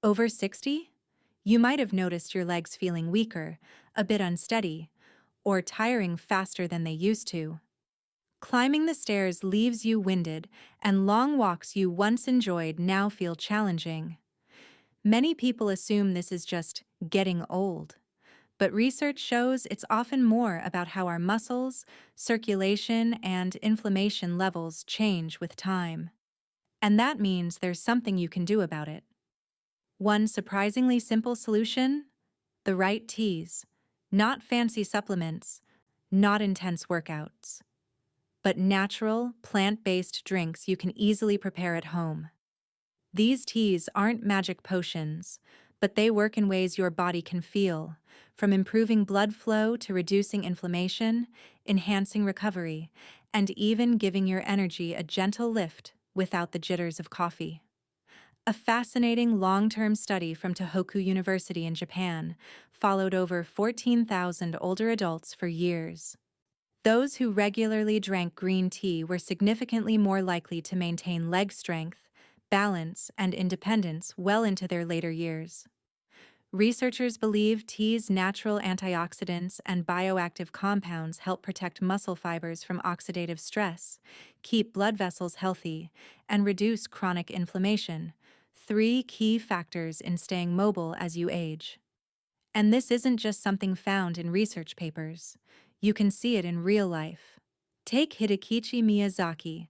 Over 60? You might have noticed your legs feeling weaker, a bit unsteady, or tiring faster than they used to. Climbing the stairs leaves you winded, and long walks you once enjoyed now feel challenging. Many people assume this is just getting old, but research shows it's often more about how our muscles, circulation, and inflammation levels change with time. And that means there's something you can do about it. One surprisingly simple solution: the right teas. Not fancy supplements, not intense workouts, but natural, plant-based drinks you can easily prepare at home. These teas aren't magic potions, but they work in ways your body can feel, from improving blood flow to reducing inflammation, enhancing recovery, and even giving your energy a gentle lift without the jitters of coffee. A fascinating long-term study from Tohoku University in Japan followed over 14,000 older adults for years. Those who regularly drank green tea were significantly more likely to maintain leg strength, balance, and independence well into their later years. Researchers believe tea's natural antioxidants and bioactive compounds help protect muscle fibers from oxidative stress, keep blood vessels healthy, and reduce chronic inflammation, three key factors in staying mobile as you age. And this isn't just something found in research papers. You can see it in real life. Take Hidekichi Miyazaki,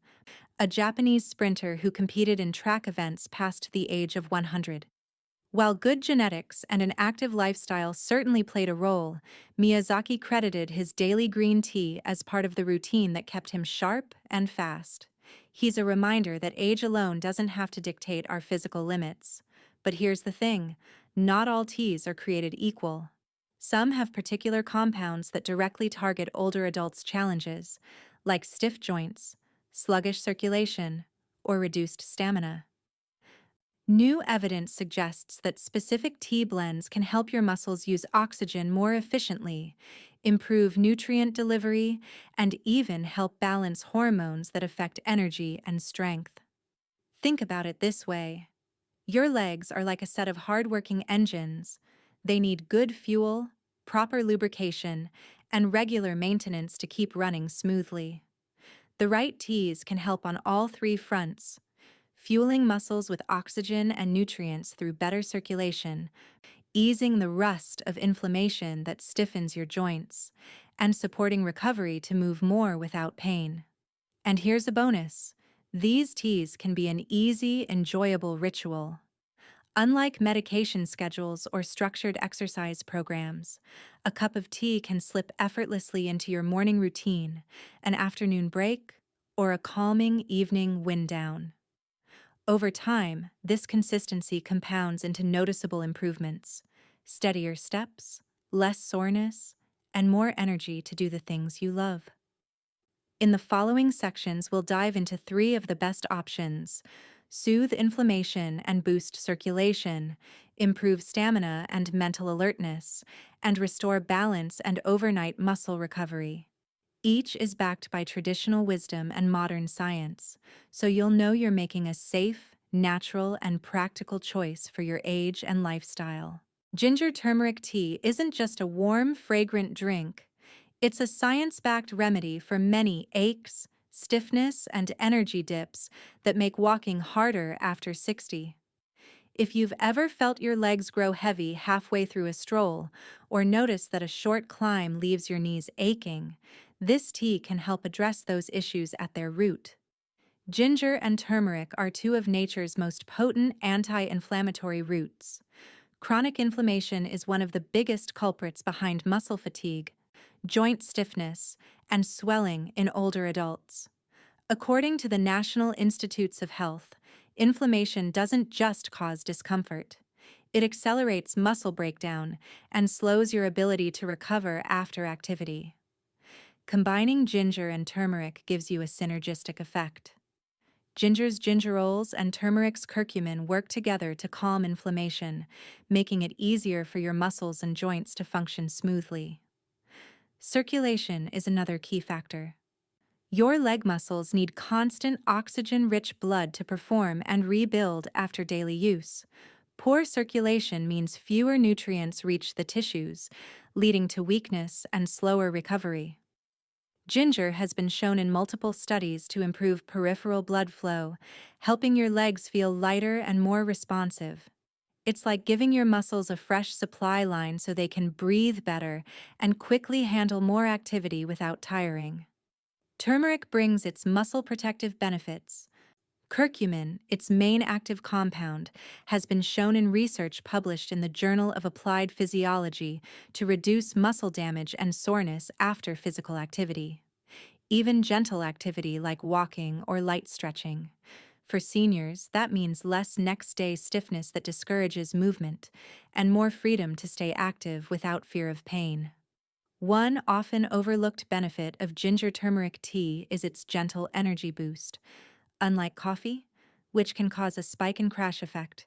a Japanese sprinter who competed in track events past the age of 100. While good genetics and an active lifestyle certainly played a role, Miyazaki credited his daily green tea as part of the routine that kept him sharp and fast. He's a reminder that age alone doesn't have to dictate our physical limits. But here's the thing: not all teas are created equal. Some have particular compounds that directly target older adults' challenges, like stiff joints, sluggish circulation, or reduced stamina. New evidence suggests that specific tea blends can help your muscles use oxygen more efficiently, improve nutrient delivery, and even help balance hormones that affect energy and strength. Think about it this way: your legs are like a set of hardworking engines. They need good fuel, proper lubrication, and regular maintenance to keep running smoothly. The right teas can help on all three fronts: fueling muscles with oxygen and nutrients through better circulation, easing the rust of inflammation that stiffens your joints, and supporting recovery to move more without pain. And here's a bonus: these teas can be an easy, enjoyable ritual. Unlike medication schedules or structured exercise programs, a cup of tea can slip effortlessly into your morning routine, an afternoon break, or a calming evening wind down. Over time, this consistency compounds into noticeable improvements: steadier steps, less soreness, and more energy to do the things you love. In the following sections, we'll dive into three of the best options: soothe inflammation and boost circulation, improve stamina and mental alertness, and restore balance and overnight muscle recovery. Each is backed by traditional wisdom and modern science, so you'll know you're making a safe, natural, and practical choice for your age and lifestyle. Ginger turmeric tea isn't just a warm, fragrant drink. It's a science-backed remedy for many aches, stiffness, and energy dips that make walking harder after 60. If you've ever felt your legs grow heavy halfway through a stroll, or noticed that a short climb leaves your knees aching, this tea can help address those issues at their root. Ginger and turmeric are two of nature's most potent anti-inflammatory roots. Chronic inflammation is one of the biggest culprits behind muscle fatigue, joint stiffness, and swelling in older adults. According to the National Institutes of Health, inflammation doesn't just cause discomfort. It accelerates muscle breakdown and slows your ability to recover after activity. Combining ginger and turmeric gives you a synergistic effect. Ginger's gingerols and turmeric's curcumin work together to calm inflammation, making it easier for your muscles and joints to function smoothly. Circulation is another key factor. Your leg muscles need constant oxygen-rich blood to perform and rebuild after daily use. Poor circulation means fewer nutrients reach the tissues, leading to weakness and slower recovery. Ginger has been shown in multiple studies to improve peripheral blood flow, helping your legs feel lighter and more responsive. It's like giving your muscles a fresh supply line so they can breathe better and quickly handle more activity without tiring. Turmeric brings its muscle protective benefits. Curcumin, its main active compound, has been shown in research published in the Journal of Applied Physiology to reduce muscle damage and soreness after physical activity. Even gentle activity like walking or light stretching. For seniors, that means less next-day stiffness that discourages movement, and more freedom to stay active without fear of pain. One often overlooked benefit of ginger turmeric tea is its gentle energy boost. Unlike coffee, which can cause a spike and crash effect,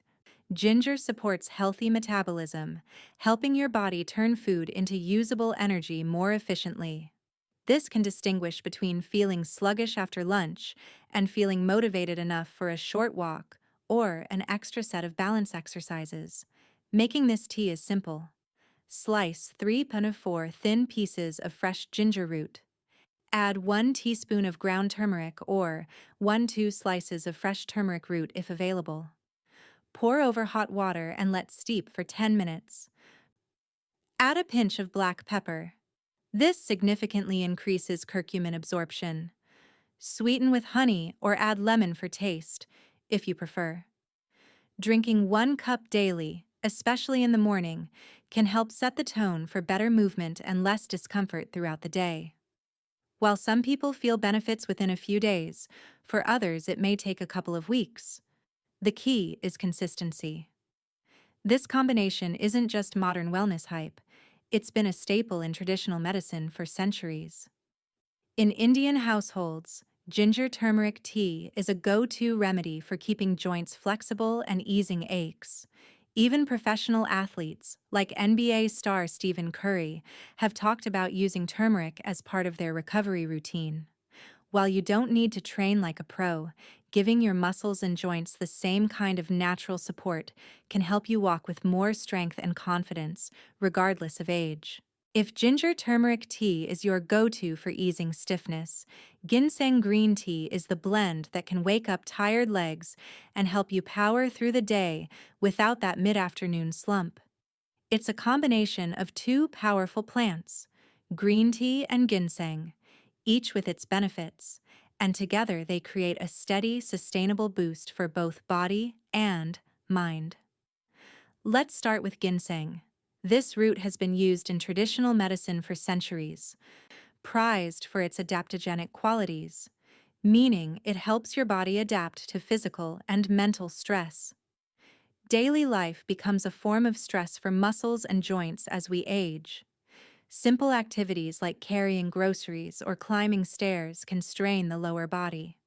ginger supports healthy metabolism, helping your body turn food into usable energy more efficiently. This can distinguish between feeling sluggish after lunch and feeling motivated enough for a short walk or an extra set of balance exercises. Making this tea is simple. Slice 3 to 4 thin pieces of fresh ginger root. Add 1 teaspoon of ground turmeric or 1–2 slices of fresh turmeric root if available. Pour over hot water and let steep for 10 minutes. Add a pinch of black pepper. This significantly increases curcumin absorption. Sweeten with honey or add lemon for taste, if you prefer. Drinking 1 cup daily, especially in the morning, can help set the tone for better movement and less discomfort throughout the day. While some people feel benefits within a few days, for others it may take a couple of weeks. The key is consistency. This combination isn't just modern wellness hype, it's been a staple in traditional medicine for centuries. In Indian households, ginger turmeric tea is a go-to remedy for keeping joints flexible and easing aches. Even professional athletes, like NBA star Stephen Curry, have talked about using turmeric as part of their recovery routine. While you don't need to train like a pro, giving your muscles and joints the same kind of natural support can help you walk with more strength and confidence, regardless of age. If ginger turmeric tea is your go-to for easing stiffness, ginseng green tea is the blend that can wake up tired legs and help you power through the day without that mid-afternoon slump. It's a combination of two powerful plants, green tea and ginseng, each with its benefits, and together they create a steady, sustainable boost for both body and mind. Let's start with ginseng. This root has been used in traditional medicine for centuries, prized for its adaptogenic qualities, meaning it helps your body adapt to physical and mental stress. Daily life becomes a form of stress for muscles and joints as we age. Simple activities like carrying groceries or climbing stairs can strain the lower body.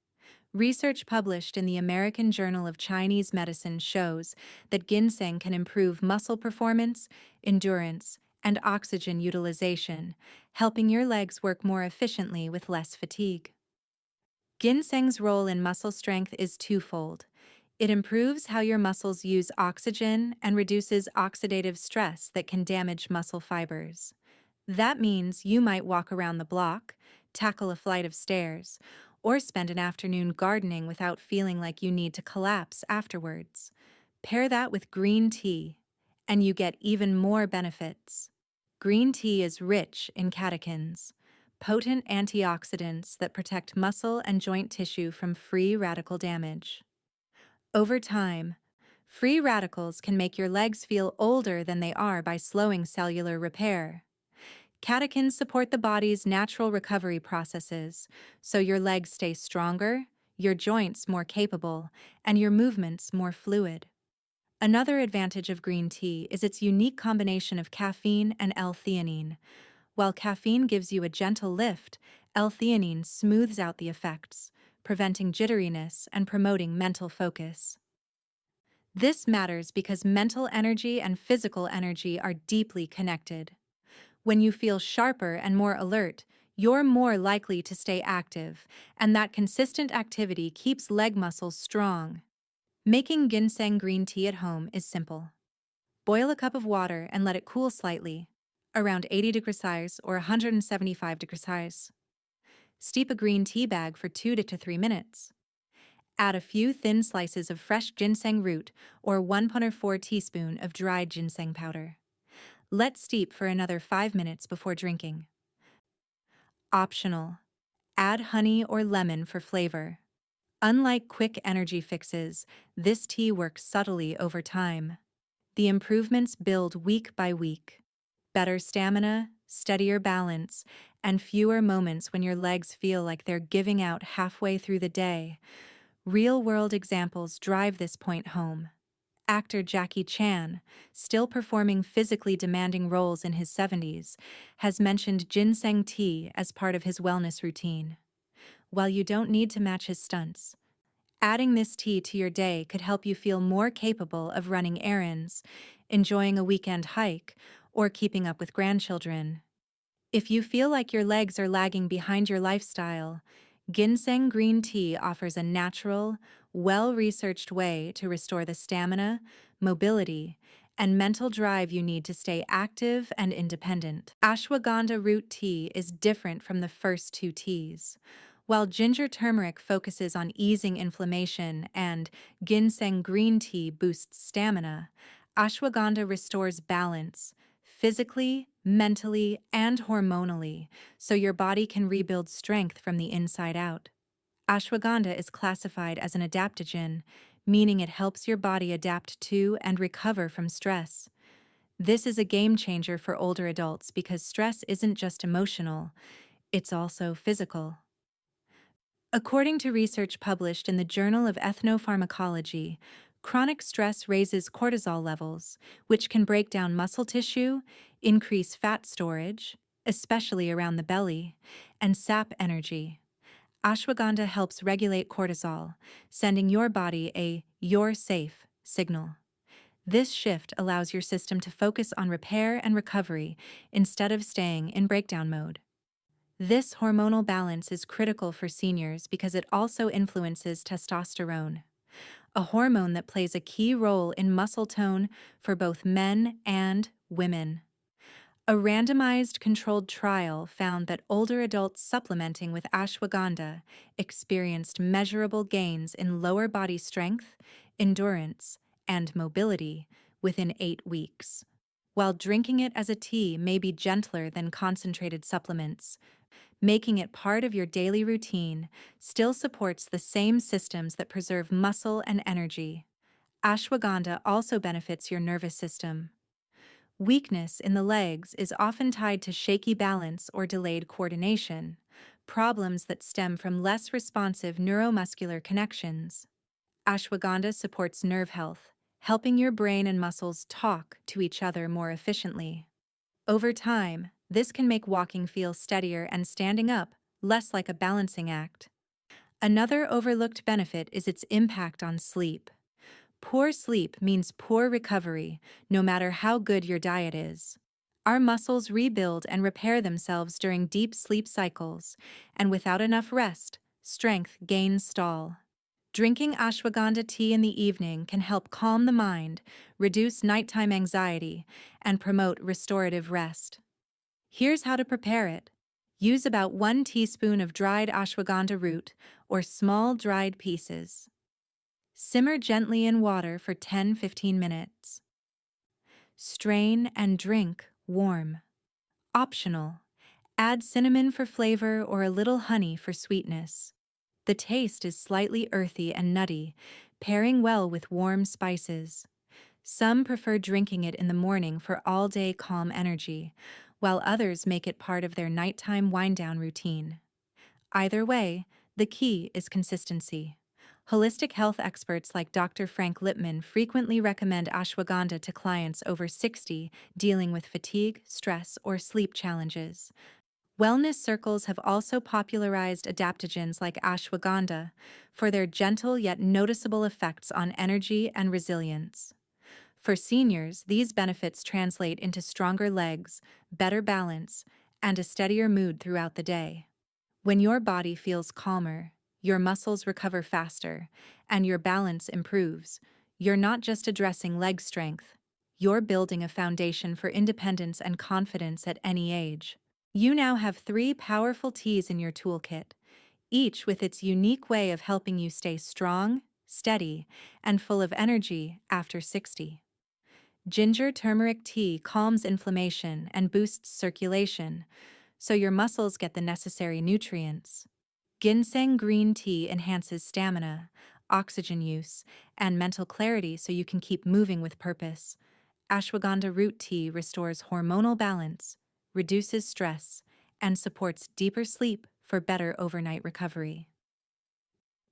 Research published in the American Journal of Chinese Medicine shows that ginseng can improve muscle performance, endurance, and oxygen utilization, helping your legs work more efficiently with less fatigue. Ginseng's role in muscle strength is twofold. It improves how your muscles use oxygen and reduces oxidative stress that can damage muscle fibers. That means you might walk around the block, tackle a flight of stairs, or spend an afternoon gardening without feeling like you need to collapse afterwards. Pair that with green tea, and you get even more benefits. Green tea is rich in catechins, potent antioxidants that protect muscle and joint tissue from free radical damage. Over time, free radicals can make your legs feel older than they are by slowing cellular repair. Catechins support the body's natural recovery processes, so your legs stay stronger, your joints more capable, and your movements more fluid. Another advantage of green tea is its unique combination of caffeine and L-theanine. While caffeine gives you a gentle lift, L-theanine smooths out the effects, preventing jitteriness and promoting mental focus. This matters because mental energy and physical energy are deeply connected. When you feel sharper and more alert, you're more likely to stay active, and that consistent activity keeps leg muscles strong. Making ginseng green tea at home is simple. Boil a cup of water and let it cool slightly, around 80 degrees Celsius or 175 degrees Celsius. Steep a green tea bag for 2 to 3 minutes. Add a few thin slices of fresh ginseng root or 1.4 teaspoon of dried ginseng powder. Let steep for another 5 minutes before drinking. Optional. Add honey or lemon for flavor. Unlike quick energy fixes, this tea works subtly over time. The improvements build week by week. Better stamina, steadier balance, and fewer moments when your legs feel like they're giving out halfway through the day. Real-world examples drive this point home. Actor Jackie Chan, still performing physically demanding roles in his 70s, has mentioned ginseng tea as part of his wellness routine. While you don't need to match his stunts, adding this tea to your day could help you feel more capable of running errands, enjoying a weekend hike, or keeping up with grandchildren. If you feel like your legs are lagging behind your lifestyle, ginseng green tea offers a natural, well-researched way to restore the stamina, mobility, and mental drive you need to stay active and independent. Ashwagandha root tea is different from the first two teas. While ginger turmeric focuses on easing inflammation and ginseng green tea boosts stamina, ashwagandha restores balance, physically, mentally, and hormonally, so your body can rebuild strength from the inside out. Ashwagandha is classified as an adaptogen, meaning it helps your body adapt to and recover from stress. This is a game changer for older adults because stress isn't just emotional, it's also physical. According to research published in the Journal of Ethnopharmacology, chronic stress raises cortisol levels, which can break down muscle tissue, increase fat storage, especially around the belly, and sap energy. Ashwagandha helps regulate cortisol, sending your body a "you're safe" signal. This shift allows your system to focus on repair and recovery instead of staying in breakdown mode. This hormonal balance is critical for seniors because it also influences testosterone, a hormone that plays a key role in muscle tone for both men and women. A randomized controlled trial found that older adults supplementing with ashwagandha experienced measurable gains in lower body strength, endurance, and mobility within 8 weeks. While drinking it as a tea may be gentler than concentrated supplements, making it part of your daily routine still supports the same systems that preserve muscle and energy. Ashwagandha also benefits your nervous system. Weakness in the legs is often tied to shaky balance or delayed coordination, problems that stem from less responsive neuromuscular connections. Ashwagandha supports nerve health, helping your brain and muscles talk to each other more efficiently. Over time, this can make walking feel steadier and standing up less like a balancing act. Another overlooked benefit is its impact on sleep. Poor sleep means poor recovery, no matter how good your diet is. Our muscles rebuild and repair themselves during deep sleep cycles, and without enough rest, strength gains stall. Drinking ashwagandha tea in the evening can help calm the mind, reduce nighttime anxiety, and promote restorative rest. Here's how to prepare it. Use about 1 teaspoon of dried ashwagandha root or small dried pieces. Simmer gently in water for 10–15 minutes. Strain and drink warm. Optional. Add cinnamon for flavor or a little honey for sweetness. The taste is slightly earthy and nutty, pairing well with warm spices. Some prefer drinking it in the morning for all-day calm energy, while others make it part of their nighttime wind-down routine. Either way, the key is consistency. Holistic health experts like Dr. Frank Lipman frequently recommend ashwagandha to clients over 60 dealing with fatigue, stress, or sleep challenges. Wellness circles have also popularized adaptogens like ashwagandha for their gentle yet noticeable effects on energy and resilience. For seniors, these benefits translate into stronger legs, better balance, and a steadier mood throughout the day. When your body feels calmer, your muscles recover faster, and your balance improves. You're not just addressing leg strength, you're building a foundation for independence and confidence at any age. You now have 3 powerful teas in your toolkit, each with its unique way of helping you stay strong, steady, and full of energy after 60. Ginger turmeric tea calms inflammation and boosts circulation, so your muscles get the necessary nutrients. Ginseng green tea enhances stamina, oxygen use, and mental clarity so you can keep moving with purpose. Ashwagandha root tea restores hormonal balance, reduces stress, and supports deeper sleep for better overnight recovery.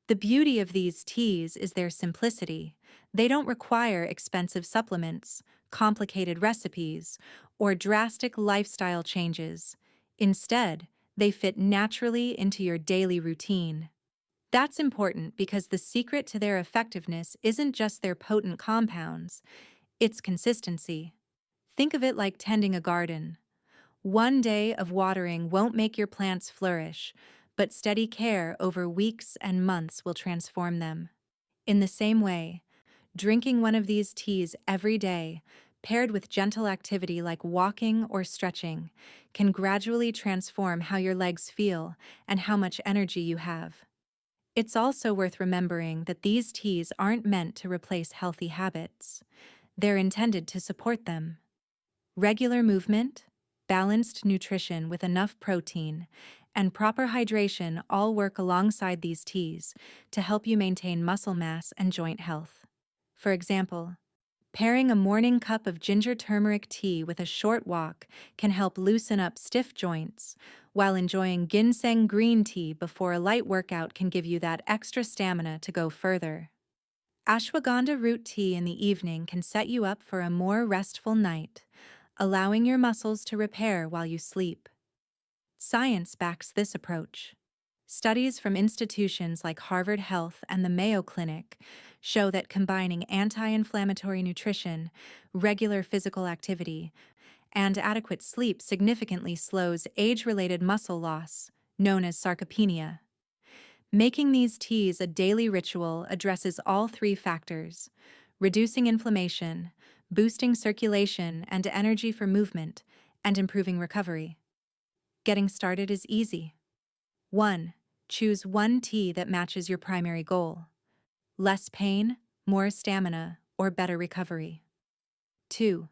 The beauty of these teas is their simplicity. They don't require expensive supplements, complicated recipes, or drastic lifestyle changes. Instead, they fit naturally into your daily routine. That's important because the secret to their effectiveness isn't just their potent compounds, it's consistency. Think of it like tending a garden. One day of watering won't make your plants flourish, but steady care over weeks and months will transform them. In the same way, drinking one of these teas every day, paired with gentle activity like walking or stretching, can gradually transform how your legs feel and how much energy you have. It's also worth remembering that these teas aren't meant to replace healthy habits. They're intended to support them. Regular movement, balanced nutrition with enough protein, and proper hydration all work alongside these teas to help you maintain muscle mass and joint health. For example, pairing a morning cup of ginger turmeric tea with a short walk can help loosen up stiff joints, while enjoying ginseng green tea before a light workout can give you that extra stamina to go further. Ashwagandha root tea in the evening can set you up for a more restful night, allowing your muscles to repair while you sleep. Science backs this approach. Studies from institutions like Harvard Health and the Mayo Clinic show that combining anti-inflammatory nutrition, regular physical activity, and adequate sleep significantly slows age-related muscle loss, known as sarcopenia. Making these teas a daily ritual addresses all 3 factors: reducing inflammation, boosting circulation and energy for movement, and improving recovery. Getting started is easy. 1. Choose one tea that matches your primary goal: less pain, more stamina, or better recovery. 2.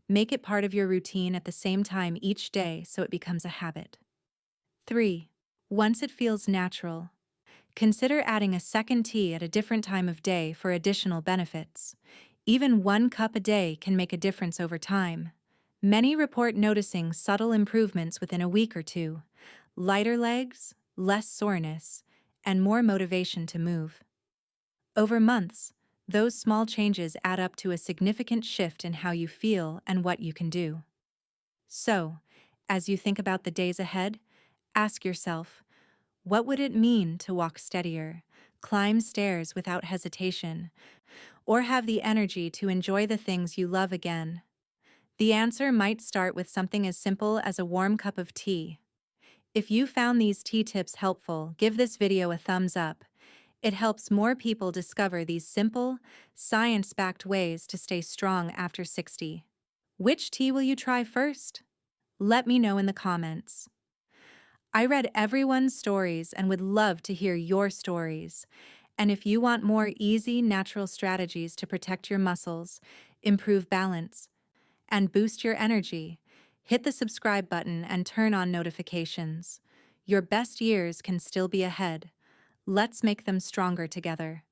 Make it part of your routine at the same time each day so it becomes a habit. 3. Once it feels natural, consider adding a second tea at a different time of day for additional benefits. Even 1 cup a day can make a difference over time. Many report noticing subtle improvements within a week or two: lighter legs, less soreness, and more motivation to move. Over months, those small changes add up to a significant shift in how you feel and what you can do. So, as you think about the days ahead, ask yourself, what would it mean to walk steadier, climb stairs without hesitation, or have the energy to enjoy the things you love again? The answer might start with something as simple as a warm cup of tea. If you found these tea tips helpful, give this video a thumbs up. It helps more people discover these simple, science-backed ways to stay strong after 60. Which tea will you try first? Let me know in the comments. I read everyone's stories and would love to hear your stories. And if you want more easy, natural strategies to protect your muscles, improve balance, and boost your energy, hit the subscribe button and turn on notifications. Your best years can still be ahead. Let's make them stronger together.